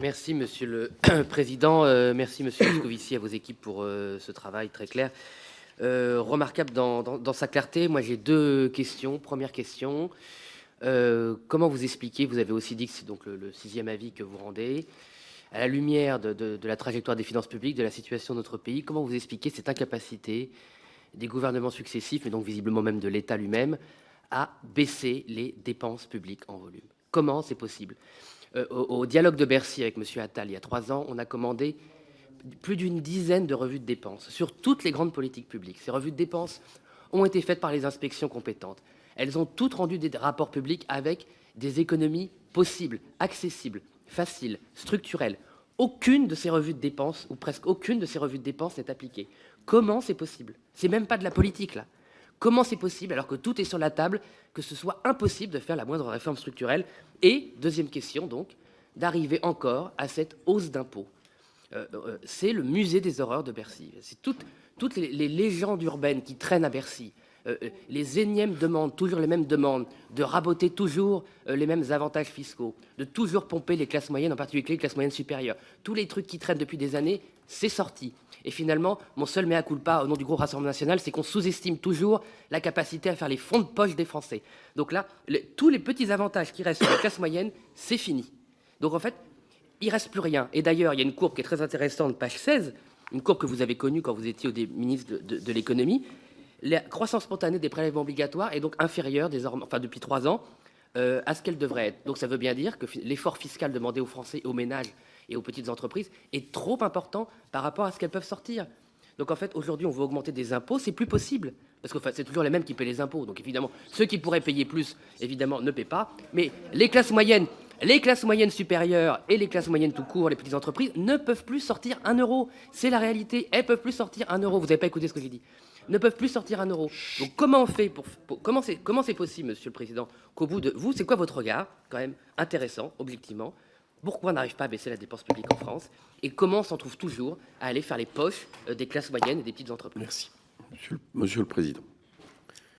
Merci, Monsieur le Président. Merci, Monsieur Moscovici, à vos équipes pour ce travail très clair, remarquable dans sa clarté. Moi, j'ai deux questions. Première question, comment vous expliquez, vous avez aussi dit que c'est donc le sixième avis que vous rendez, à la lumière de la trajectoire des finances publiques, de la situation de notre pays, comment vous expliquez cette incapacité des gouvernements successifs, et donc visiblement même de l'État lui-même, à baisser les dépenses publiques en volume? Comment c'est possible? Au dialogue de Bercy avec M. Attal, il y a 3 ans, on a commandé plus d'une dizaine de revues de dépenses sur toutes les grandes politiques publiques. Ces revues de dépenses ont été faites par les inspections compétentes. Elles ont toutes rendu des rapports publics avec des économies possibles, accessibles, faciles, structurelles. Aucune de ces revues de dépenses, ou presque aucune de ces revues de dépenses n'est appliquée. Comment c'est possible? C'est même pas de la politique, là. Comment c'est possible, alors que tout est sur la table, que ce soit impossible de faire la moindre réforme structurelle? Et, deuxième question donc, d'arriver encore à cette hausse d'impôts. C'est le musée des horreurs de Bercy. C'est toutes les légendes urbaines qui traînent à Bercy, les énièmes demandes, toujours les mêmes demandes, de raboter toujours les mêmes avantages fiscaux, de toujours pomper les classes moyennes, en particulier les classes moyennes supérieures. Tous les trucs qui traînent depuis des années, c'est sorti. Et finalement, mon seul mea culpa au nom du groupe Rassemblement national, c'est qu'on sous-estime toujours la capacité à faire les fonds de poche des Français. Donc là, tous les petits avantages qui restent sur les classes moyennes, c'est fini. Donc en fait, il ne reste plus rien. Et d'ailleurs, il y a une courbe qui est très intéressante, page 16, une courbe que vous avez connue quand vous étiez ministre de l'économie. La croissance spontanée des prélèvements obligatoires est donc inférieure désormais, enfin depuis 3 ans, à ce qu'elle devrait être. Donc ça veut bien dire que l'effort fiscal demandé aux Français, aux ménages et aux petites entreprises est trop important par rapport à ce qu'elles peuvent sortir. Donc en fait, aujourd'hui, on veut augmenter des impôts, c'est plus possible. Parce que c'est toujours les mêmes qui paient les impôts. Donc évidemment, ceux qui pourraient payer plus, évidemment, ne paient pas. Mais les classes moyennes supérieures et les classes moyennes tout court, les petites entreprises, ne peuvent plus sortir 1 euro. C'est la réalité. Elles ne peuvent plus sortir 1 euro. Vous n'avez pas écouté ce que j'ai dit. Ne peuvent plus sortir 1 euro. Donc comment on fait comment c'est possible, Monsieur le Président, qu'au bout de vous, c'est quoi votre regard, quand même intéressant, objectivement, pourquoi on n'arrive pas à baisser la dépense publique en France et comment on s'en trouve toujours à aller faire les poches des classes moyennes et des petites entreprises? Merci. Monsieur le Président.